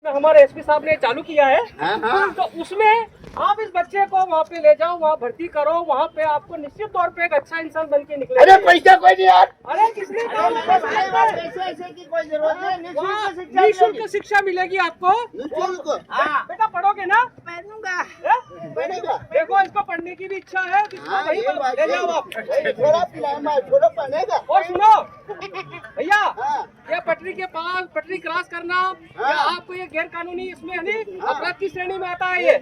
हमारे एसपी साहब ने चालू किया है। हाँ। तो उसमें आप इस बच्चे को वहाँ पे ले जाओ, वहाँ भर्ती करो, वहाँ पे आपको निश्चित तौर पे एक अच्छा इंसान बन के निकले। अरे पैसा कोई नहीं यार। अरे किसने कहा पैसे की कोई जरूरत नहीं, निःशुल्क शिक्षा मिलेगी आपको। निःशुल्क। हाँ बेटा, पढ़ोगे ना? पढ़ूंगा। देखो इसको पढ़ने की भी इच्छा है, इसको वहीं पर ले जाओ आप। थोड़ा पढ़ेगा। और सुनो भैया, हाँ। ये पटरी के पास पटरी क्रॉस करना, हाँ। या आपको ये गैर कानूनी इसमें अपराध की श्रेणी में आता है। ये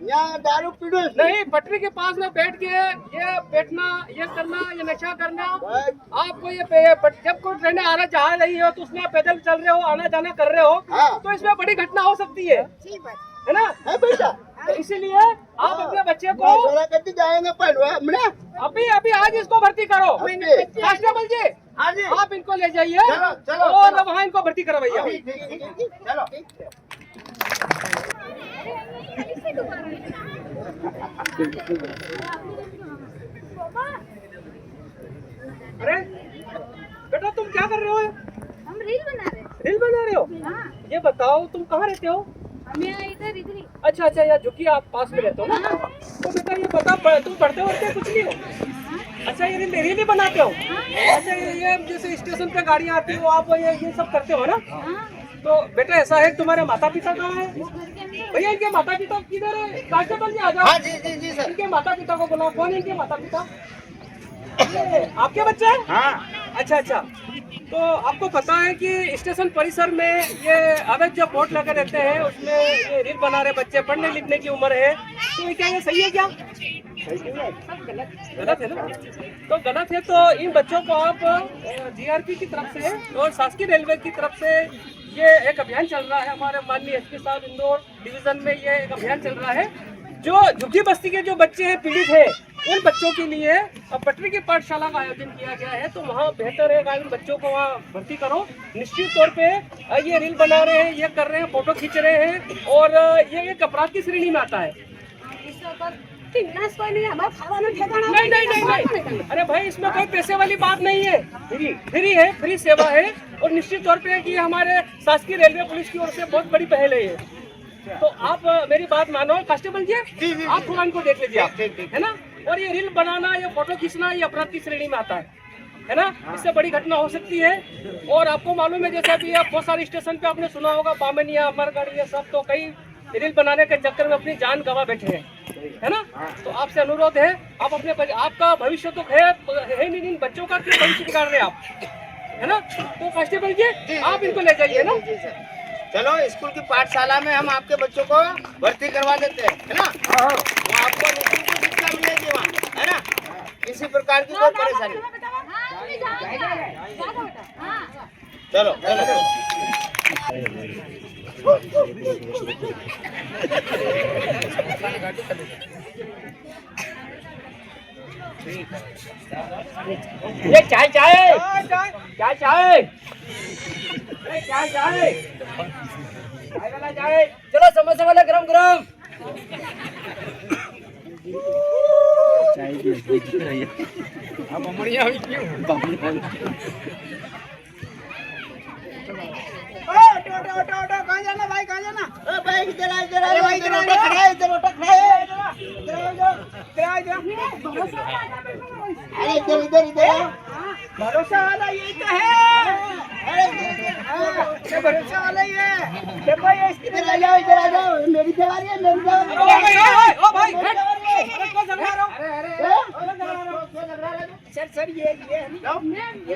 यहाँ दारू पीड़ो नहीं, पटरी के पास में बैठ के ये बैठना, ये करना, ये नशा करना, आपको ये जब कोई ट्रेन आना जा रही हो तो उसमें आप पैदल चल रहे हो, आना जाना कर रहे हो, हाँ। तो इसमें बड़ी घटना हो सकती है ना? है पैसा। तो इसीलिए आप अपने बच्चे को कभी जाएंगे पढ़वा हमने। अभी आज इसको भर्ती करो। कांस्टेबल जी, हाँ जी। आप इनको ले जाइए चलो, और वहाँ इनको भर्ती करो भैया। चलो। अरे बेटा, तुम क्या कर रहे हो? हम रील बना रहे हैं। रील बना रहे हो? हाँ, ये बताओ, तुम कहाँ रहते हो? मैं इधर इधर ही। अच्छा, यार झुकी आप पास में रहते हो ना? तो बेटा ये बता, तुम पढ़ते वढ़ते कुछ नहीं हो? अच्छा, ये रील ही बनाते हो? अच्छा, ये जैसे स्टेशन पे गाड़ियाँ आती हो, आप ये सब करते हो ना? हाँ, तो बेटा ऐसा है, तुम्हारे माता पिता कहाँ है? घर के अंदर। भैया इनके माता पिता किधर है? कांस्टेबल जी आ जाओ। हाँ जी सर। इनके माता पिता को बुलाओ। कौन है इनके माता पिता? आपके बच्चे हैं? हाँ। अच्छा। तो आपको पता है कि स्टेशन परिसर में ये अवैध जो बोर्ड लगे रहते हैं, उसमें ये रील बना रहे बच्चे, पढ़ने लिखने की उम्र है, तो क्या ये सही है क्या? गलत है ना? तो गलत है, तो इन बच्चों को आप जीआरपी की तरफ से और शासकीय रेलवे की तरफ से ये एक अभियान चल रहा है। हमारे माननीय एसपी साहब इंदौर डिवीजन में ये एक अभियान चल रहा है। जो झुग्गी बस्ती के जो बच्चे हैं, पीड़ित है, उन बच्चों के लिए पटरी की पाठशाला का आयोजन किया गया है। तो वहाँ बेहतर है इन बच्चों को वहाँ भर्ती करो। निश्चित तौर पे ये रील बना रहे हैं, ये कर रहे हैं, फोटो खींच रहे हैं, और ये एक अपराध की श्रेणी में आता है। नहीं। अरे भाई, इसमें कोई पैसे वाली बात नहीं है, फ्री है, फ्री सेवा है। और निश्चित तौर पे कि हमारे शासकीय रेलवे पुलिस की ओर से बहुत बड़ी पहल है ये। तो आप मेरी बात मानो कांस्टेबल जी, आप थोड़ा इनको देख लीजिए आप, है ना? और ये रील बनाना, ये फोटो खींचना, ये अपराध की श्रेणी में आता है ना? इससे बड़ी घटना हो सकती है। और आपको मालूम है, जैसे अभी आप बहुत सारे स्टेशन पे आपने सुना होगा, बामनिया, अमरगढ़, ये सब तो कई रील बनाने के चक्कर में अपनी जान गंवा बैठे हैं, है ना? तो आपसे अनुरोध है, आप अपने आपका भविष्य तो है नहीं, इन बच्चों का क्यों भविष्य बिगाड़ रहे हैं आप, है ना? तो कांस्टेबल जी, आप इनको ले जाइए ना। चलो, स्कूल की पाठशाला में हम आपके बच्चों को भर्ती करवा देते हैं, है ना? वो आपको निःशुल्क शिक्षा मिलेगी वहाँ, है ना? किसी प्रकार की कोई परेशानी। चलो। ये चाय वाला चाय। चलो, समोसा वाला गरम। ऑटो कहाँ जाना भाई, कहाँ जाना? भाई इधर भरोसा वाला यही तो है। अरे भरोसा वाला ही है। देखो ये इधर आ जाओ, मेरी सवारी है, ओ भाई, सर ये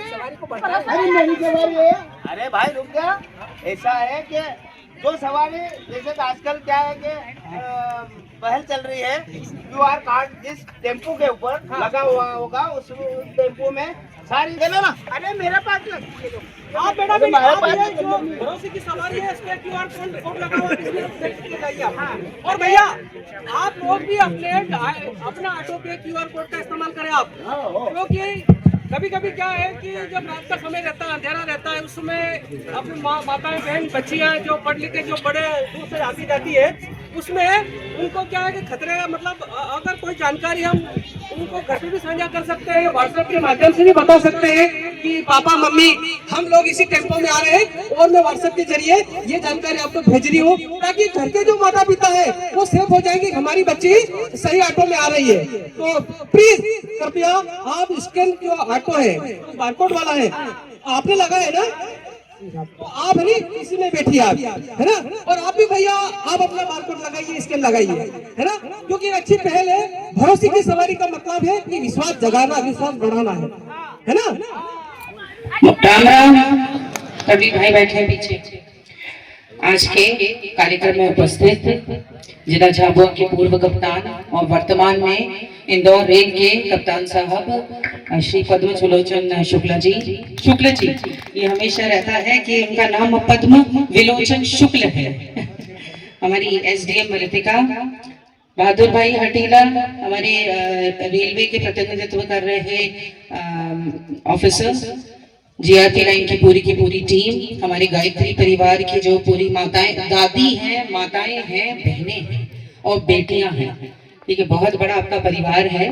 सवारी को बता। अरे मेरी सवारी है। अरे भाई रुक जा। ऐसा है कि जो सवारी, जैसे आजकल क्या है कि पहल चल रही है, QR कार्ड जिस टेम्पो के ऊपर लगा हुआ होगा, उस टेम्पो में सारी देना ना। अरे मेरे पास आप बेटा भरोसे की सवारी है, इस पे QR कोड लगा हुआ है। और भैया, आप लोग भी अपना ऑटो पे QR कोड का इस्तेमाल करें आप, क्योंकि कभी क्या है कि जब रात का समय रहता है, अंधेरा रहता है, उस समय अपनी माताएं, बहन, बच्चियां जो पढ़ लिख के जो बड़े दूर से आती जाती है, उसमें उनको क्या है कि खतरे का मतलब अगर कोई जानकारी हम उनको घर पे भी साझा कर सकते हैं, व्हाट्सएप के माध्यम से भी बता सकते हैं कि पापा मम्मी हम लोग इसी टेम्पो में आ रहे हैं और मैं व्हाट्सएप के जरिए ये जानकारी आपको भेज रही हूँ, ताकि घर के जो माता पिता है वो सेफ हो जाएंगे, हमारी बच्ची सही ऑटो में आ रही है। तो प्लीज कृपया आप स्कैन जो ऑटो है बारकोड वाला है आपने लगा है ना, तो आप है ना इसी में बैठिए आप, है ना, और आप भी भैया आप अपना बारकोड लगाइए, स्कैन लगाइए, है ना, क्योंकि अच्छी पहल है। भरोसे की सवारी का मतलब है कि विश्वास जगाना, विश्वास बढ़ाना है ना। राम राम सभी भाई बैठे हैं पीछे। आज के कार्यक्रम में उपस्थित जिला झाबुआ के पूर्व कप्तान और वर्तमान में इंदौर रेल के कप्तान साहब श्री पद्म सुलोचन शुक्ला जी, ये हमेशा रहता है कि उनका नाम पद्म विलोचन शुक्ल है। हमारी एसडीएम मृतिका, बहादुर भाई हटीला, हमारे रेलवे के प्रतिनिधित्व कर रहे ऑफिसर्स, जीआरपी लाइन की पूरी टीम, हमारे गायत्री परिवार की जो पूरी माताएं, दादी हैं, माताएं हैं, बहनें हैं और बेटियां हैं, ठीक है, बहुत बड़ा आपका परिवार है।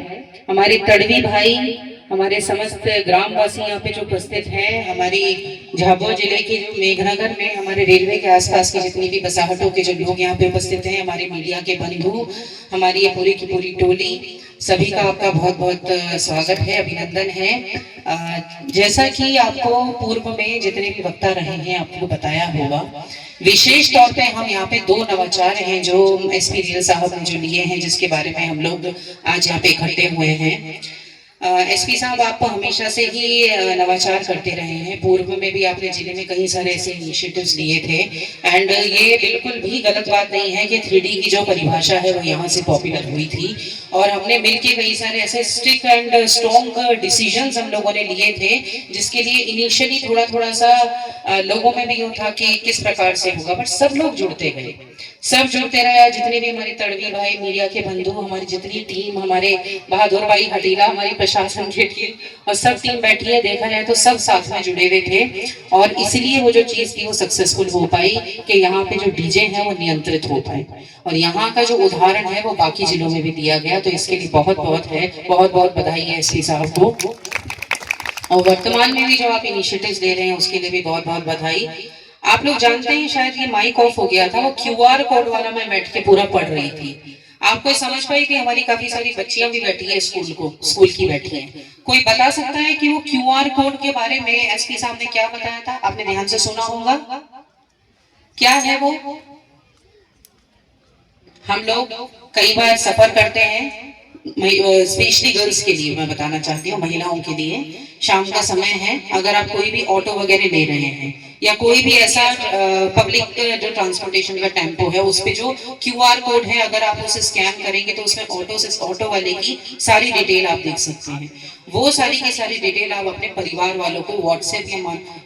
हमारे तड़वी भाई, हमारे समस्त ग्रामवासी यहाँ पे जो उपस्थित हैं, हमारी झाबुआ जिले के जो मेघनगर में हमारे रेलवे के आसपास की जितनी भी बसाहटों के जो लोग यहाँ पे उपस्थित हैं, हमारे मीडिया के बंधु, हमारी ये पूरी की पूरी टोली, सभी का आपका बहुत बहुत स्वागत है, अभिनंदन है। जैसा कि आपको पूर्व में जितने भी वक्ता रहे हैं आपको बताया होगा, विशेष तौर पे हम यहाँ पे 2 नवाचार हैं जो एसपी रेल साहब ने जो लिए हैं, जिसके बारे में हम लोग आज यहाँ पे इकट्ठे हुए हैं। एसपी साहब आप हमेशा से ही नवाचार करते रहे हैं, पूर्व में भी आपने जिले में कई सारे ऐसे इनिशिएटिव्स लिए थे, एंड ये बिल्कुल भी गलत बात नहीं है कि 3D की जो परिभाषा है वो यहाँ से पॉपुलर हुई थी, और हमने मिलके कई सारे ऐसे स्ट्रिक्ट एंड स्ट्रॉन्ग डिसीजंस हम लोगों ने लिए थे, जिसके लिए इनिशियली थोड़ा सा लोगों में भी वो था कि किस प्रकार से होगा, बट सब लोग जुड़ते गए, सब जुड़ते रहे। जितने भी हमारे तड़वी भाई, मीडिया के बंधु, हमारी जितनी टीम, हमारे बहादुर भाई हटीला, हमारी प्रशासन की टीम और सब टीम बैठी है, देखा जाए तो सब साथ में जुड़े हुए थे, और इसलिए वो जो चीज थी वो सक्सेसफुल हो पाई कि यहाँ पे जो डीजे है वो नियंत्रित हो पाए, और यहाँ का जो उदाहरण है वो बाकी जिलों में भी दिया गया। तो इसके लिए बहुत बहुत बधाई है एसपी साहब को, और वर्तमान में भी जो आप इनिशिएटिव्स दे रहे हैं उसके लिए भी बहुत बहुत बधाई। आप लोग जानते हैं, शायद ये माइक ऑफ हो गया था, वो QR कोड वाला मैं बैठ के पूरा पढ़ रही थी, आपको समझ पाई थी। हमारी काफी सारी बच्चियां भी बैठी है, स्कूल की बैठी हैं। कोई बता सकता है कि वो QR कोड के बारे में एसपी साहब ने क्या बताया था? आपने ध्यान से सुना होगा, क्या है वो? हम लोग कई बार सफर करते हैं, स्पेशली गर्ल्स के लिए मैं बताना चाहती हूँ, महिलाओं के लिए, शाम का समय है, अगर आप कोई भी ऑटो वगैरह ले रहे हैं या कोई भी ऐसा पब्लिक जो ट्रांसपोर्टेशन का टेम्पो है, उस पे जो QR कोड है, अगर आप उसे स्कैन करेंगे तो उसमें ऑटो वाले की सारी डिटेल आप देख सकते हैं। वो सारी की सारी डिटेल आप अपने परिवार वालों को व्हाट्सएप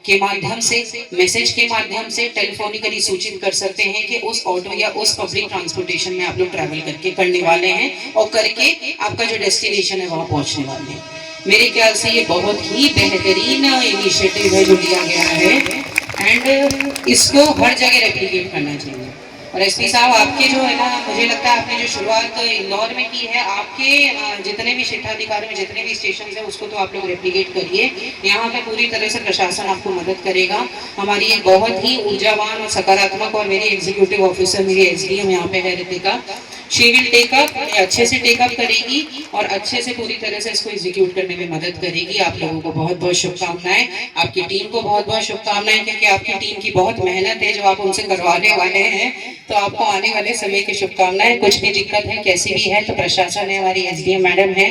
के माध्यम से, मैसेज के माध्यम से, टेलीफोनिकली सूचित कर सकते हैं कि उस ऑटो या उस पब्लिक ट्रांसपोर्टेशन में आप लोग ट्रैवल करने वाले हैं, और करके आपका जो डेस्टिनेशन है वहां पहुंचने वाले हैं। मेरे ख्याल से ये बहुत ही बेहतरीन इनिशिएटिव है जो लिया गया है, एंड इसको हर जगह रेप्लिकेट करना चाहिए। और एसपी साहब आपके जो है ना, मुझे लगता है आपने जो शुरुआत इंदौर में की है, आपके जितने भी क्षेत्राधिकारी में जितने भी स्टेशन है उसको तो आप लोग रेप्लिकेट करिए। यहाँ पे पूरी तरह से प्रशासन आपको मदद करेगा। हमारी एक बहुत ही ऊर्जावान और सकारात्मक, और मेरी एग्जीक्यूटिव ऑफिसर, मेरी एसडीएम यहाँ पे है रितिका, शी विल टेकअप, अच्छे से टेकअप करेगी और अच्छे से पूरी तरह से इसको एग्जीक्यूट करने में मदद करेगी। आप लोगों को बहुत बहुत शुभकामनाएं, आपकी टीम को बहुत बहुत शुभकामनाएं, क्योंकि आपकी टीम की बहुत मेहनत है जो आप उनसे करवाने वाले हैं। तो आपको आने वाले समय की शुभकामनाएं। कुछ भी दिक्कत है, कैसी भी है, तो प्रशासन है, हमारी एसडीएम मैडम है,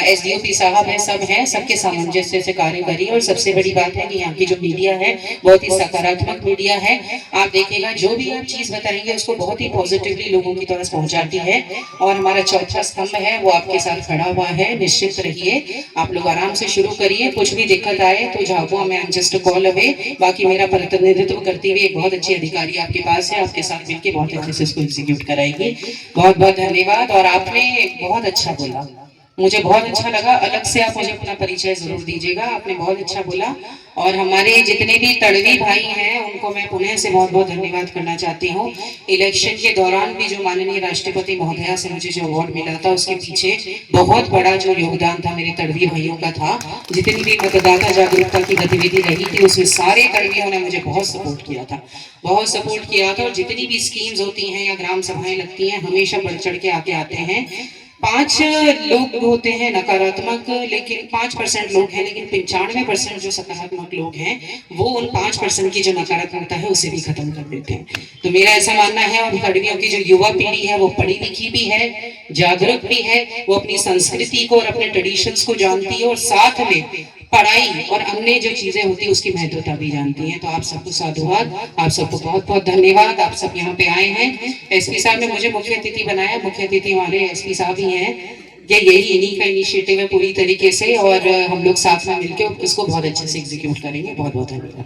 एसडीओपी साहब है, सब है, सबके सामंजस्य से कार्य करिए। और सबसे बड़ी बात है कि यहाँ की जो मीडिया है बहुत ही सकारात्मक मीडिया है। आप देखिएगा जो भी आप चीज बताएंगे उसको बहुत ही पॉजिटिवली लोगों की तरफ पहुंचाती है। और हमारा चौथा स्तंभ है वो आपके साथ खड़ा हुआ है। निश्चित रहिए, आप लोग आराम से शुरू करिए। कुछ भी दिक्कत आए तो झाबुआ में जस्ट कॉल अवे। बाकी मेरा प्रतिनिधित्व करती हुई एक बहुत अच्छी अधिकारी आपके पास है, आपके साथ मिलकर बहुत अच्छे से इसको एग्जीक्यूट कराएगी। बहुत बहुत धन्यवाद। और आपने बहुत अच्छा बोला, मुझे बहुत अच्छा लगा। अलग से आप मुझे अपना परिचय जरूर दीजिएगा, आपने बहुत अच्छा बोला। और हमारे जितने भी तड़वी भाई हैं उनको मैं पुनः से बहुत बहुत धन्यवाद करना चाहती हूँ। इलेक्शन के दौरान भी जो माननीय राष्ट्रपति महोदया से मुझे जो अवार्ड मिला था उसके पीछे बहुत बड़ा जो योगदान था मेरे तड़वी भाइयों का था। जितनी भी मतदाता जागरूकता की गतिविधि रही थी उसमें सारे तड़वियों ने मुझे बहुत सपोर्ट किया था, बहुत सपोर्ट किया था। और जितनी भी स्कीम्स होती हैं या ग्राम सभाएं लगती हैं हमेशा बढ़ चढ़ के आते हैं। 5 लोग होते हैं नकारात्मक, लेकिन 5% लोग हैं, लेकिन 95% जो सकारात्मक लोग हैं वो उन 5% की जो नकारात्मकता है उसे भी खत्म कर देते हैं। तो मेरा ऐसा मानना है। और तड़वियों की जो युवा पीढ़ी है वो पढ़ी लिखी भी है, जागरूक भी है, वो अपनी संस्कृति को और अपने ट्रेडिशंस को जानती है और साथ में पढ़ाई और अन्य जो चीजें होती है उसकी महत्वता भी जानती हैं। तो आप सबको साधुवाद, आप सबको बहुत बहुत धन्यवाद। आप सब यहाँ पे आए हैं। एसपी साहब ने मुझे मुख्य अतिथि बनाया, मुख्य अतिथि हमारे एसपी साहब ही हैं। यही इन्हीं का इनिशिएटिव है पूरी तरीके से, और हम लोग साथ में मिलकर इसको बहुत अच्छे से एग्जीक्यूट करेंगे। बहुत बहुत धन्यवाद।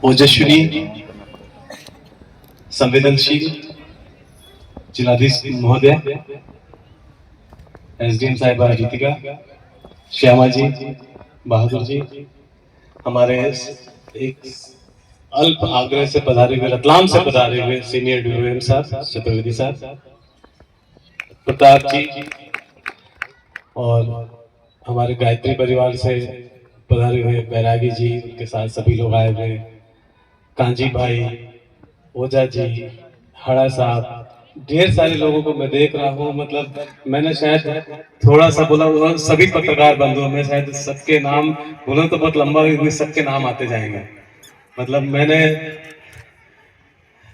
ओजस्विनी, संवेदनशील जिलाधीश महोदय, एसडीएम साहिबा रितिका, श्यामा जी, बहादुर जी, हमारे एक अल्प आग्रह से पधारे हुए, रतलाम से पधारे हुए सीनियर डीओएम साहब, चतुर्वेदी साहब, प्रताप जी, और हमारे गायत्री परिवार से पधारे हुए बैरागी जी, उनके साथ सभी लोग आए हुए, कांजी भाई, ओझा जी, हड़ा साहब, ढेर सारे लोगों को मैं देख रहा हूँ। मतलब मैंने शायद थोड़ा सा बोला, और सभी पत्रकार बंधुओं में शायद सबके नाम बोलो तो बहुत लंबा, सबके नाम आते जाएंगे। मतलब मैंने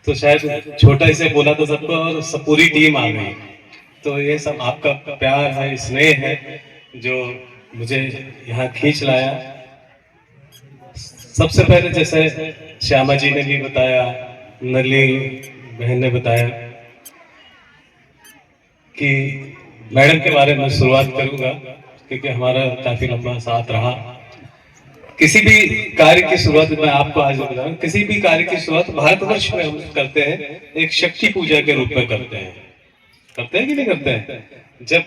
तो शायद छोटा ही से बोला तो सबको, और सब पूरी टीम आ गई। तो ये सब आपका प्यार है, स्नेह है जो मुझे यहाँ खींच लाया। सबसे पहले जैसे श्यामा जी ने भी बताया, नली बहन ने बताया कि मैडम के बारे में शुरुआत करूंगा, क्योंकि हमारा काफी लंबा साथ रहा। किसी भी कार्य की शुरुआत मैं आपको आज बताऊं, किसी भी कार्य की शुरुआत भारतवर्ष में हम करते हैं एक शक्ति पूजा के रूप में करते हैं कि नहीं करते हैं? जब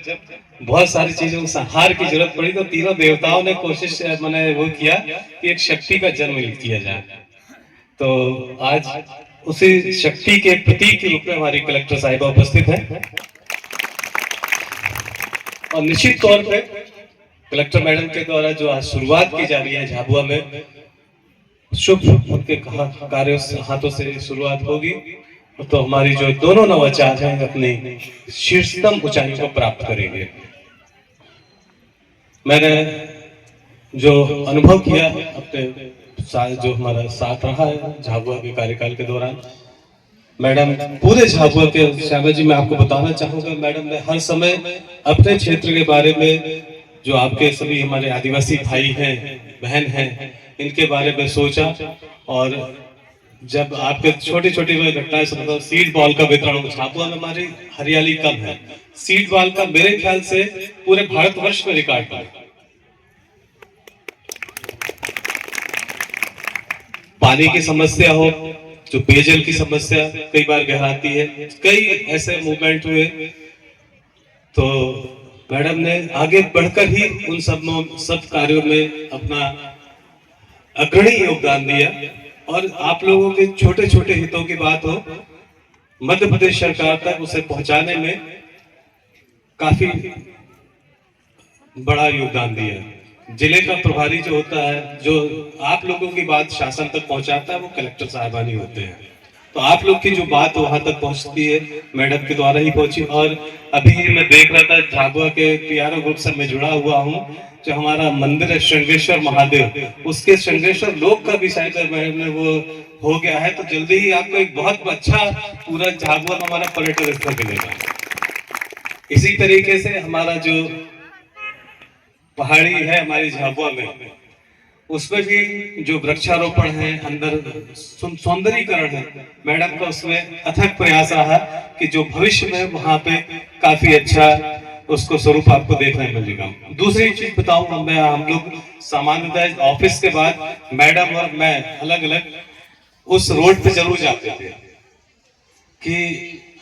बहुत सारी चीजों को संहार की जरूरत पड़ी तो तीनों देवताओं ने कोशिश मैंने वो किया कि एक शक्ति का जन्म किया जाए। तो आज उसी शक्ति के प्रतीक के रूप में हमारी कलेक्टर साहिबा उपस्थित है, और निश्चित तौर पे कलेक्टर मैडम के द्वारा जो आज शुरुआत की जा रही है झाबुआ में, शुभ उनके कार्यों हाथों से शुरुआत होगी, तो हमारी जो दोनों नवाचार हैं अपनी शीर्षतम ऊंचाइयों को प्राप्त करेंगे। मैंने जो अनुभव किया अपने साथ, जो हमारा साथ रहा है झाबुआ के कार्यकाल के दौरान, मैडम पूरे झाबुआ के, श्यामा जी मैं आपको बताना चाहूंगा, मैडम ने हर समय अपने क्षेत्र के बारे में, जो आपके सभी हमारे आदिवासी भाई हैं, बहन हैं, इनके बारे में सोचा। और जब आपके छोटी छोटी घटनाएं सुनता, सीड बॉल का वितरण, झाबुआ में हमारी हरियाली कम है, सीड बॉल का मेरे ख्याल से पूरे भारतवर्ष में रिकॉर्ड है। पानी की समस्या हो, जो पेयजल की समस्या कई बार गहराती है, कई ऐसे मूवमेंट हुए, तो मैडम ने आगे बढ़कर ही उन सब कार्यों में अपना अग्रणी योगदान दिया। और आप लोगों के छोटे छोटे हितों की बात हो, मध्य प्रदेश सरकार तक उसे पहुंचाने में काफी बड़ा योगदान दिया। जिले का प्रभारी जो होता है, जो आप लोगों की बात शासन तक पहुंचाता है, वो कलेक्टर साहिबानी होते हैं। तो आप लोग की जो बात वहां तक पहुंचती है मैडम के द्वारा ही पहुंची। और अभी मैं देख रहा था झाबुआ के पीआरओ ग्रुप से मैं जुड़ा हुआ हूं, जो हमारा मंदिर है श्रृंगेश्वर महादेव, उसके श्रृंगेश्वर लोक का भी शायद मैडम ने वो हो गया है। तो जल्दी ही आपको एक बहुत अच्छा पूरा झाबुआ में हमारा पर्यटन स्थल मिलेगा। इसी तरीके से हमारा जो पहाड़ी है हमारी झाबुआ में, उसमें भी जो वृक्षारोपण है, अंदर सौंदर्यीकरण है, मैडम का उसमें अथक प्रयास रहा कि जो भविष्य में वहां पे काफी अच्छा उसको स्वरूप आपको देखने मिलेगा। दूसरी चीज बताऊं, मैं हम लोग सामान्यतः ऑफिस के बाद मैडम और मैं अलग अलग उस रोड पे जरूर जाते थे कि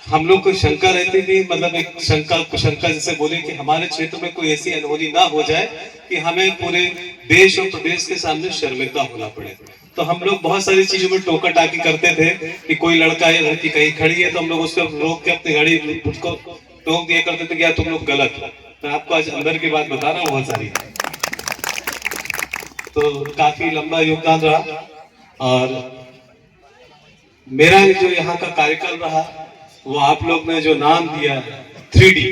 हम लोग को शंका रहती थी, मतलब एक शंका जैसे बोले कि हमारे क्षेत्र में कोई ऐसी अनहोनी ना हो जाए कि हमें पूरे देश और प्रदेश के सामने शर्मिंदा होना पड़े। तो हम लोग बहुत सारी चीजों में टोका टाकी करते थे कि कोई लड़का या लड़की कहीं खड़ी है तो हम लोग उसको रोक के अपनी गाड़ी उसको टोक दिया करते थे कि यार तुम लोग गलत हो। मैं आपको आज अंदर की बात बता रहा हूँ, बहुत सारी। तो काफी लंबा योगदान रहा और मेरा जो यहाँ का कार्यकाल रहा वो आप लोग ने जो नाम दिया 3D,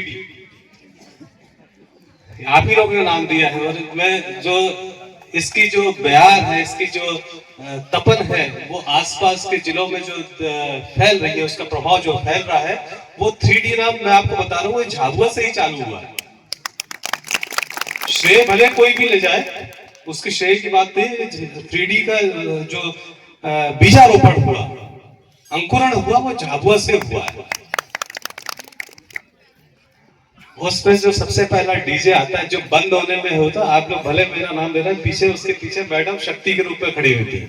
आप ही लोग ने नाम दिया है। और मैं जो इसकी जो बयार है, इसकी जो तपन है, वो आसपास के जिलों में जो फैल रही है, उसका प्रभाव जो फैल रहा है, वो 3D नाम मैं आपको बता रहा हूँ झाबुआ से ही चालू हुआ है। श्रेय भले कोई भी ले जाए, उसके श्रेय की बात नहीं। 3D का जो बीजारोपण हुआ, अंकुरण हुआ, वो झाबुआ से हुआ है। उसमें जो सबसे पहला डीजे आता है जो बंद होने में होता, आप लोग भले मेरा नाम दे रहे हैं, पीछे उसके पीछे मैडम शक्ति के रूप में खड़ी हुई थी।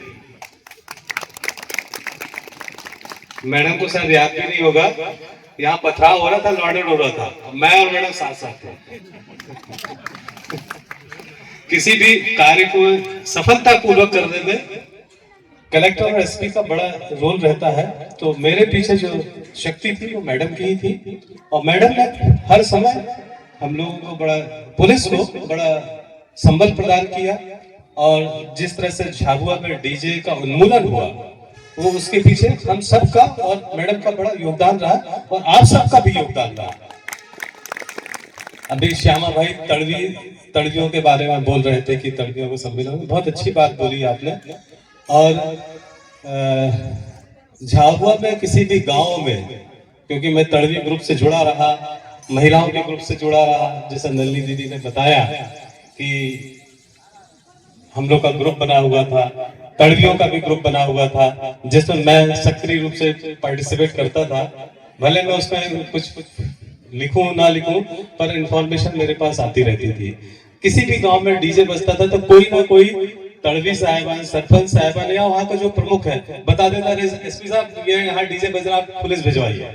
मैडम को शायद याद भी नहीं होगा, यहाँ पथराव हो रहा था, लॉर्डर हो रहा था, मैं और मैडम साथ साथ थे। किसी भी कार्य को सफलतापूर्वक करने में कलेक्टर और एसपी का बड़ा रोल रहता है। तो मेरे पीछे जो शक्ति थी वो मैडम की ही थी, और मैडम ने हर समय हम लोगों को बड़ा, पुलिस को बड़ा संबल प्रदान किया। और जिस तरह से झाबुआ में डीजे का उन्मूलन हुआ, वो उसके पीछे हम सबका और मैडम का बड़ा योगदान रहा, और आप सबका भी योगदान रहा। अभी श्यामा भाई तड़वियों के बारे में बोल रहे थे कि तड़वियों को सम्मिलन, बहुत अच्छी बात बोली आपने। और झाबुआ में किसी भी गांव में, क्योंकि मैं तड़वी ग्रुप से जुड़ा रहा, महिलाओं के ग्रुप से जुड़ा रहा, जैसा नलिनी दीदी ने बताया कि हम लोग का ग्रुप बना हुआ था, तड़वियों का भी ग्रुप बना हुआ था, जिसमें मैं सक्रिय रूप से पार्टिसिपेट करता था। भले मैं उसमें कुछ लिखूं ना लिखूं, पर इंफॉर्मेशन मेरे पास आती रहती थी। किसी भी गांव में डीजे बजता था तो कोई ना कोई तड़वी साहिबान, सरपंच साहिबान या वहाँ का जो प्रमुख है बता देता, एसपी साहब ये यहाँ डीजे बज रहा, पुलिस भिजवाइए।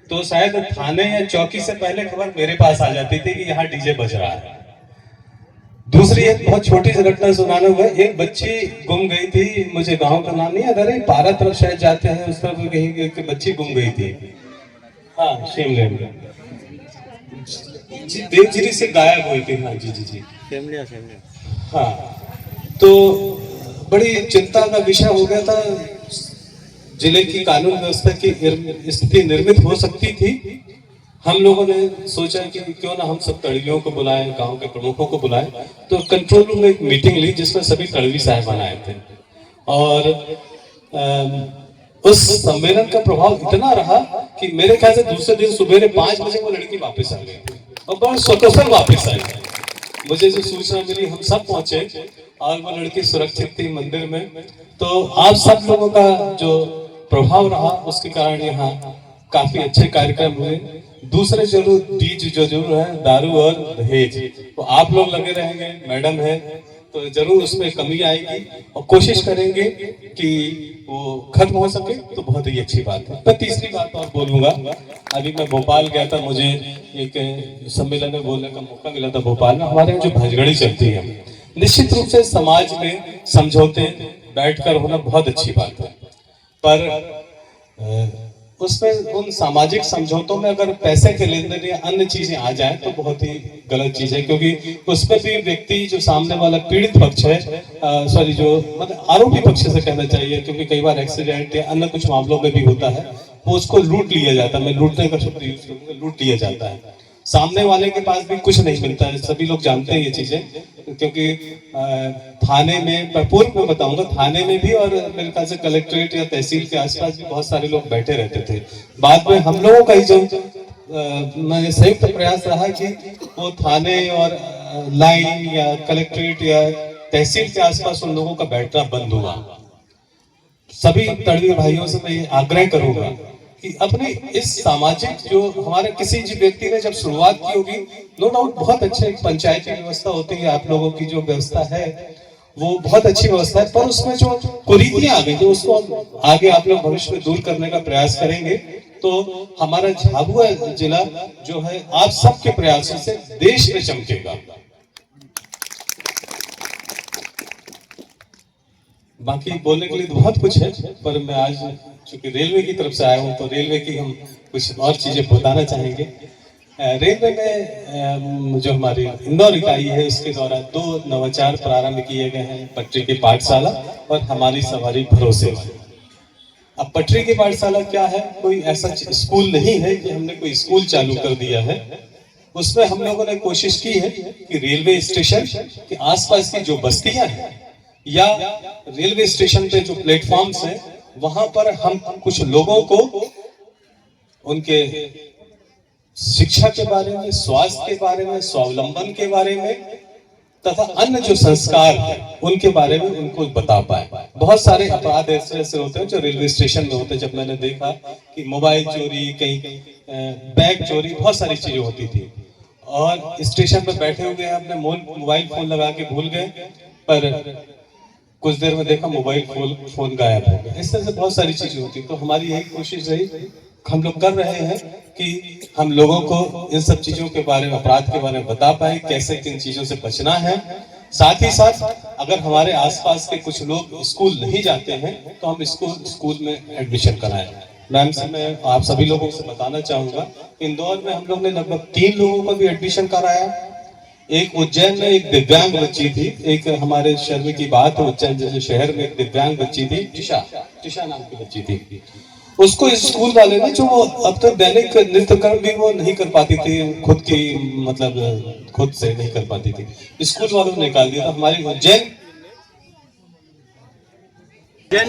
तो शायद थाने या चौकी से पहले खबर मेरे पास आ जाती थी कि यहाँ डीजे बज रहा है। दूसरी एक बहुत छोटी सी घटना सुनाना हुआ, एक बच्ची गुम गई थी, मुझे गांव का नाम नहीं याद आ रहा, पारा तरफ शायद जाते हैं, उस तरफ कहीं एक बच्ची गुम गई थी। हाँ, शिमले में देवगिरी से गायब हुई थी। हाँ जी जी जी, हाँ। तो बड़ी चिंता का विषय हो गया था, जिले की कानून व्यवस्था की स्थिति निर्मित हो सकती थी। हम लोगों ने सोचा कि क्यों ना हम सब तड़वियों को बुलाएं, गांव के प्रमुखों को बुलाएं। तो कंट्रोल रूम में एक मीटिंग ली जिसमें सभी तड़वी साहिबान आए थे, और उस सम्मेलन का प्रभाव इतना रहा कि मेरे ख्याल से दूसरे दिन सुबह 5 बजे वो लड़की वापस आ गई, और बहुत सकुशल वापस आई। मुझे जो सूचना मिली, हम सब पहुंचे और वो लड़की सुरक्षित थी मंदिर में। तो आप सब लोगों का जो प्रभाव रहा, उसके कारण यहाँ काफी अच्छे कार्यक्रम हुए। दूसरे जरूर बीज जो जरूर है, दारू और दहेज, तो आप लोग लगे रहेंगे, मैडम है, तो जरूर उसमें कमी आएगी, और कोशिश करेंगे कि वो खत्म हो सके, तो बहुत ही अच्छी बात है। मैं तीसरी बात और बोलूंगा, अभी मैं भोपाल गया था, मुझे एक सम्मेलन में बोलने का मौका मिला था भोपाल में। हमारे यहाँ जो भजगड़ी चलती है, निश्चित रूप से समाज में समझौते बैठकर होना बहुत अच्छी बात है, पर उसमें उन सामाजिक समझौतों में अगर पैसे के लेन देन या अन्य चीजें आ जाएं तो बहुत ही गलत चीज है, क्योंकि उसमें भी व्यक्ति जो सामने वाला पीड़ित पक्ष है, सॉरी जो मतलब आरोपी पक्ष से कहना चाहिए, क्योंकि कई बार एक्सीडेंट या अन्य कुछ मामलों में भी होता है, वो उसको लूट लिया जाता है। मैं लूटने का शब्द यूज करूंगा, लूट लिया जाता है। सामने वाले के पास भी कुछ नहीं मिलता है, सभी लोग जानते हैं ये चीजें, क्योंकि थाने में, मैं पूर्व में बताऊंगा, थाने में भी और मेरे ख्याल से कलेक्ट्रेट या तहसील के आसपास भी बहुत सारे लोग बैठे रहते थे। बाद में हम लोगों का ही जो संयुक्त प्रयास रहा कि वो थाने और लाइन या कलेक्ट्रेट या तहसील के आसपास उन लोगों का बैठना बंद हुआ। सभी तड़वी भाइयों से मैं ये आग्रह करूंगा कि अपने इस सामाजिक जो हमारे किसी भी व्यक्ति ने जब शुरुआत की होगी, नो डाउट बहुत अच्छे पंचायती व्यवस्था होती है, आप लोगों की जो व्यवस्था है वो बहुत अच्छी व्यवस्था है, पर उसमें जो कुरीतियां आ गई, तो उसको आगे आप लोग भविष्य में दूर करने का प्रयास करेंगे। तो हमारा झाबुआ जिला जो है आप सबके प्रयासों से देश में चमकेगा। बाकी बोलने के लिए तो बहुत कुछ है, पर मैं आज चूंकि रेलवे की तरफ से आया हूँ तो रेलवे की हम कुछ और चीजें बताना चाहेंगे। रेलवे में जो हमारी इंदौर इकाई है उसके द्वारा 2 नवाचार प्रारंभ किए गए हैं, पटरी की पाठशाला और हमारी सवारी भरोसे वाली। अब पटरी की पाठशाला क्या है, कोई ऐसा स्कूल नहीं है कि हमने कोई स्कूल चालू कर दिया है। उसमें हम लोगों ने कोशिश की है कि रेलवे स्टेशन के आसपास की जो बस्तियां हैं या रेलवे स्टेशन पे जो प्लेटफॉर्म्स हैं वहां पर हम कुछ लोगों को उनके शिक्षा के बारे में, स्वास्थ्य के बारे में, स्वावलंबन के बारे में तथा अन्य जो संस्कार हैं उनके बारे में उनको बता पाए। बहुत सारे अपराध ऐसे होते हैं जो रेलवे स्टेशन में होते हैं। जब मैंने देखा कि मोबाइल चोरी, कहीं बैग चोरी, बहुत सारी चीजें होती थी और स्टेशन पर बैठे हुए अपने मोबाइल फोन लगा के भूल गए, पर कुछ देर में देखा मोबाइल फोन गायब हो गया। इस तरह से बहुत सारी चीजें होती। तो हमारी यही कोशिश रही, हम लोग कर रहे हैं कि हम लोगों को इन सब चीजों के बारे में, अपराध के बारे में बता पाए, कैसे किन चीजों से बचना है। साथ ही साथ अगर हमारे आसपास के कुछ लोग स्कूल नहीं जाते हैं तो हम स्कूल में एडमिशन कराएं। मैम से मैं आप सभी लोगों से बताना चाहूंगा, इंदौर में हम लोग ने लगभग 3 लोगों को भी एडमिशन कराया। एक उज्जैन में एक दिव्यांग बच्ची थी, एक हमारे शर्म की बात है, उज्जैन जैसे शहर में एक दिव्यांग बच्ची थी, टिशा नाम की बच्ची थी। उसको स्कूल वाले ने, जो वो अब तक दैनिक नृत्य कर्म भी वो नहीं कर पाती थी, खुद की मतलब खुद से नहीं कर पाती थी, स्कूल वालों ने निकाल दिया था। हमारी उज्जैन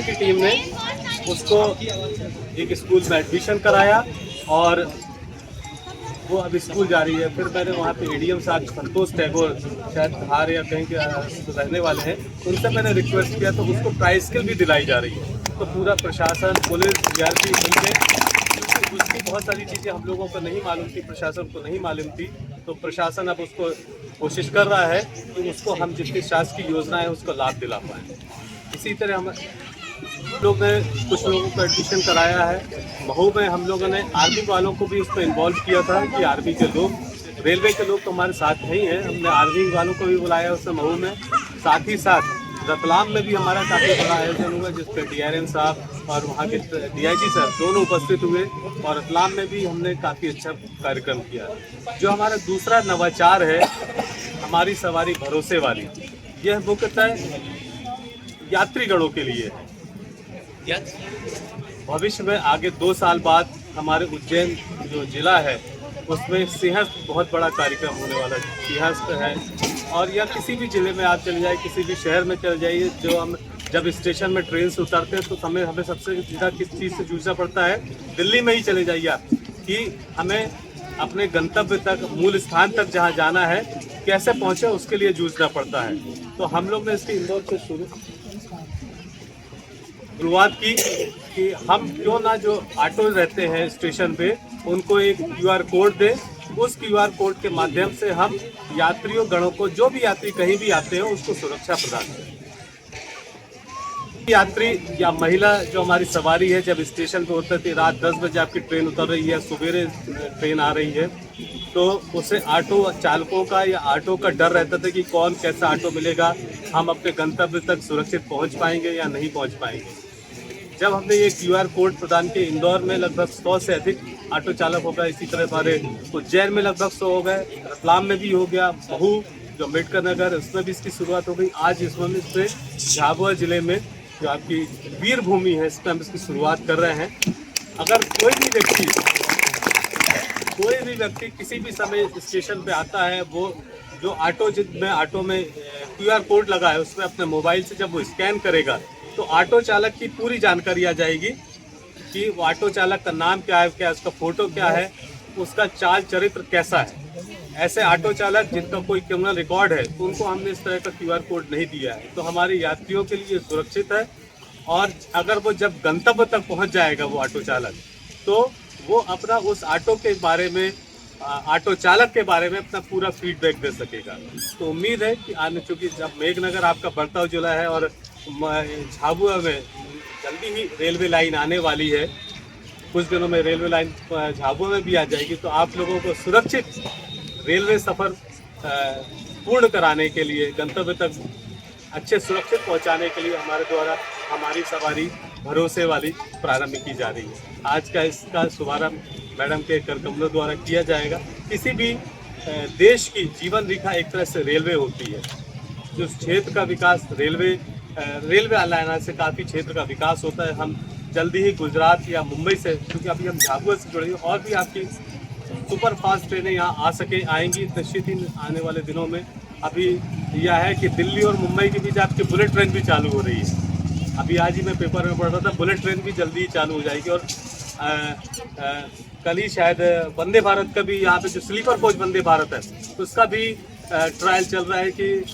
की टीम ने उसको एक स्कूल में एडमिशन कराया और वो अब स्कूल जा रही है। फिर मैंने वहाँ पे एडीएम साहब संतोष टैगोर, शायद हार या कहीं के रहने वाले हैं, उनसे मैंने रिक्वेस्ट किया तो उसको ट्राई स्किल भी दिलाई जा रही है। तो पूरा प्रशासन, पुलिस, जीआरपी मिलके, उसकी बहुत सारी चीज़ें हम लोगों को नहीं मालूम थी, प्रशासन को नहीं मालूम थी, तो प्रशासन अब उसको कोशिश कर रहा है कि उसको हम जितनी शासकीय योजना है उसको लाभ दिला पाएँ। इसी तरह हम लोग ने कुछ लोगों को एडमिशन कराया है। महू में हम लोगों ने आर्मी वालों को भी उसमें इन्वॉल्व किया था कि आर्मी के लोग, रेलवे के लोग तो हमारे साथ नहीं हैं, हमने आर्मी वालों को भी बुलाया उसमें महू में। साथ ही साथ रतलाम में भी हमारा काफ़ी बड़ा आयोजन हुआ जिसपे डीआरएम साहब और वहाँ के डीआईजी सर दोनों उपस्थित हुए और रतलाम में भी हमने काफ़ी अच्छा कार्यक्रम किया। जो हमारा दूसरा नवाचार है, हमारी सवारी भरोसे वाली, यह मुख्यतः यात्रीगणों के लिए है। भविष्य में आगे 2 साल बाद हमारे उज्जैन जो जिला है उसमें सिंहस्थ बहुत बड़ा कार्यक्रम होने वाला है। सिंहस्थ है और या किसी भी जिले में आप चले जाइए, किसी भी शहर में चले जाइए, जो हम जब स्टेशन में ट्रेन से उतरते हैं तो हमें सबसे ज़्यादा किस चीज़ से जूझना पड़ता है। दिल्ली में ही चले जाइए आप, कि हमें अपने गंतव्य तक, मूल स्थान तक जहाँ जाना है कैसे पहुँचे उसके लिए जूझना पड़ता है। तो हम लोग ने इसकी इंदौर से शुरुआत की कि हम क्यों ना जो ऑटो रहते हैं स्टेशन पे उनको एक QR कोड दें, उस QR कोड के माध्यम से हम यात्रियों गणों को, जो भी यात्री कहीं भी आते हैं, उसको सुरक्षा प्रदान करें। यात्री या महिला जो हमारी सवारी है, जब स्टेशन पे उतरती, रात 10 बजे आपकी ट्रेन उतर रही है, सवेरे ट्रेन आ रही है, तो उसे ऑटो चालकों का या ऑटो का डर रहता था कि कौन कैसा ऑटो मिलेगा, हम अपने गंतव्य तक सुरक्षित पहुंच पाएंगे या नहीं पहुंच पाएंगे। जब हमने ये QR कोड प्रदान किए, इंदौर में लगभग 100 से अधिक ऑटो चालक हो गए, इसी तरह हमारे उज्जैन में लगभग 100 हो गए, रतलाम में भी हो गया, महू जो अम्बेडकर नगर उसमें भी इसकी शुरुआत हो गई। आज इसमें से झाबुआ जिले में जो आपकी वीर भूमि है, इस पर हम इसकी शुरुआत कर रहे हैं। अगर कोई भी व्यक्ति किसी भी समय स्टेशन पे आता है, वो जो ऑटो, जिसमें ऑटो में QR कोड लगा है, उसमें अपने मोबाइल से जब वो स्कैन करेगा तो ऑटो चालक की पूरी जानकारी आ जाएगी कि वो ऑटो चालक का नाम क्या है, क्या उसका फोटो क्या है, उसका चाल चरित्र कैसा है। ऐसे ऑटो चालक जिनका कोई क्रिमिनल रिकॉर्ड है तो उनको हमने इस तरह का QR कोड नहीं दिया है, तो हमारे यात्रियों के लिए सुरक्षित है। और अगर वो जब गंतव्य तक पहुंच जाएगा वो ऑटो चालक, तो वो अपना उस ऑटो के बारे में, ऑटो चालक के बारे में अपना पूरा फीडबैक दे सकेगा। तो उम्मीद है कि आने, चूँकि जब मेघनगर आपका बढ़ता हुआ जिला है और झाबुआ में जल्दी ही रेलवे लाइन आने वाली है, कुछ दिनों में रेलवे लाइन झाबुआ में भी आ जाएगी। तो आप लोगों को सुरक्षित रेलवे सफ़र पूर्ण कराने के लिए, गंतव्य तक अच्छे सुरक्षित पहुंचाने के लिए हमारे द्वारा हमारी सवारी भरोसे वाली प्रारंभ की जा रही है। आज का इसका शुभारंभ मैडम के करकमलों द्वारा किया जाएगा। किसी भी देश की जीवन रेखा एक तरह से रेलवे होती है। जो क्षेत्र का विकास रेलवे लाइन से काफ़ी क्षेत्र का विकास होता है। हम जल्दी ही गुजरात या मुंबई से, क्योंकि अभी हम झाबुआ से जुड़े हैं, और भी आपकी सुपर फास्ट ट्रेनें यहाँ आएंगी निश्चित ही आने वाले दिनों में। अभी यह है कि दिल्ली और मुंबई के बीच आपकी बुलेट ट्रेन भी चालू हो रही है। अभी आज ही मैं पेपर में पढ़ रहा था, बुलेट ट्रेन भी जल्दी ही चालू हो जाएगी। और कल ही शायद वंदे भारत का भी, यहाँ पे जो स्लीपर कोच वंदे भारत है उसका भी ट्रायल चल रहा है कि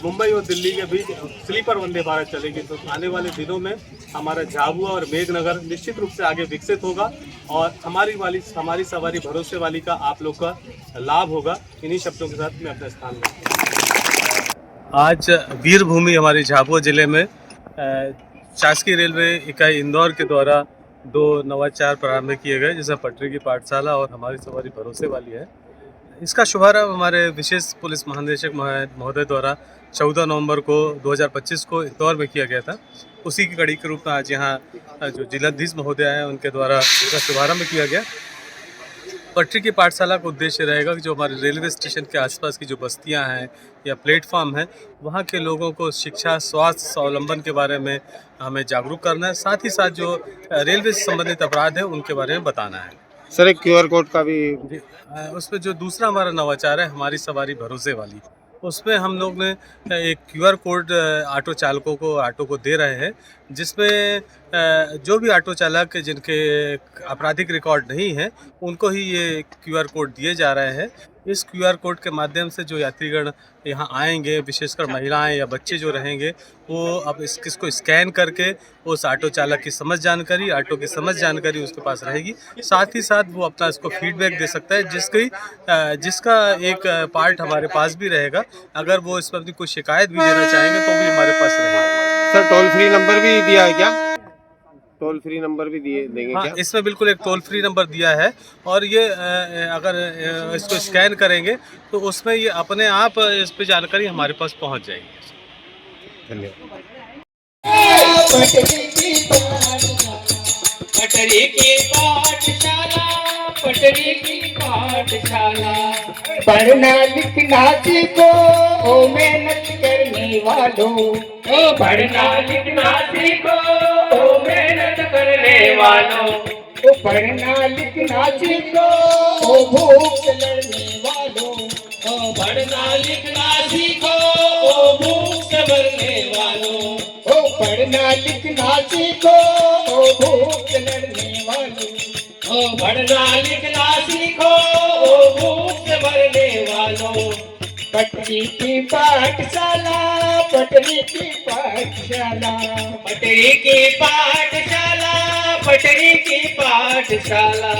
मुंबई और दिल्ली के बीच स्लीपर वंदे भारत चलेगी। तो आने वाले दिनों में हमारा झाबुआ और मेघनगर निश्चित रूप से आगे विकसित होगा और हमारी सवारी भरोसे वाली का आप लोग का लाभ होगा। इन्हीं शब्दों के साथ मैं अपना स्थान रखूँगा। आज वीर भूमि हमारे झाबुआ जिले में शासकीय रेलवे इकाई इंदौर के द्वारा 2 नवाचार प्रारंभ किए गए, जैसे पटरी की पाठशाला और हमारी सवारी भरोसे वाली है। इसका शुभारंभ हमारे विशेष पुलिस महानिदेशक महोदय द्वारा 14 नवंबर को 2025 को इंदौर में किया गया था। उसी की कड़ी के रूप में आज यहाँ जो जिलाधीश महोदय हैं उनके द्वारा इसका शुभारंभ किया गया। पटरी की पाठशाला का उद्देश्य रहेगा कि जो हमारे रेलवे स्टेशन के आसपास की जो बस्तियां हैं या प्लेटफॉर्म हैं, वहाँ के लोगों को शिक्षा, स्वास्थ्य, स्वावलंबन के बारे में हमें जागरूक करना है। साथ ही साथ जो रेलवे से संबंधित अपराध हैं उनके बारे में बताना है। सर, एक QR कोड का भी उसमें जो दूसरा हमारा नवाचार है हमारी सवारी भरोसे वाली, उसमें हम लोग ने एक QR कोड ऑटो चालकों को ऑटो को दे रहे हैं, जिसमें जो भी ऑटो चालक जिनके आपराधिक रिकॉर्ड नहीं है उनको ही ये QR कोड दिए जा रहे हैं। इस QR कोड के माध्यम से जो यात्रीगण यहाँ आएंगे, विशेषकर महिलाएं या बच्चे जो रहेंगे, वो अब इसको स्कैन करके उस ऑटो चालक की समझ जानकारी उसके पास रहेगी। साथ ही साथ वो अपना इसको फीडबैक दे सकता है, जिसका एक पार्ट हमारे पास भी रहेगा। अगर वो इस पर अपनी कोई शिकायत भी देना चाहेंगे तो भी हमारे पास रहेगा। सर, टोल फ्री नंबर भी दिया है क्या? टोल फ्री नंबर भी देंगे क्या? इसमें बिल्कुल एक टोल फ्री नंबर दिया है और ये अगर इसको स्कैन करेंगे तो उसमें ये अपने आप इस पे जानकारी हमारे पास पहुंच जाएगी। धन्यवाद। पढ़ना लिखना सीखो ओ मेहनत करने वालों, ओ पढ़ना लिखना सीखो ओ मेहनत करने वालों, ओ पढ़ना लिखना सीखो ओ भूख लड़ने वालों, ओ पढ़ना लिखना सीखो ओ भूख मरने वालों, ओ पढ़ना लिखना सीखो ओ भूख लड़ने वालों, ओ पढ़ना लिखना सीखो ओ भूख मरने वालों। पटरी की पाठशाला, पटरी की पाठशाला, पटरी की पाठशाला, पटरी की पाठशाला।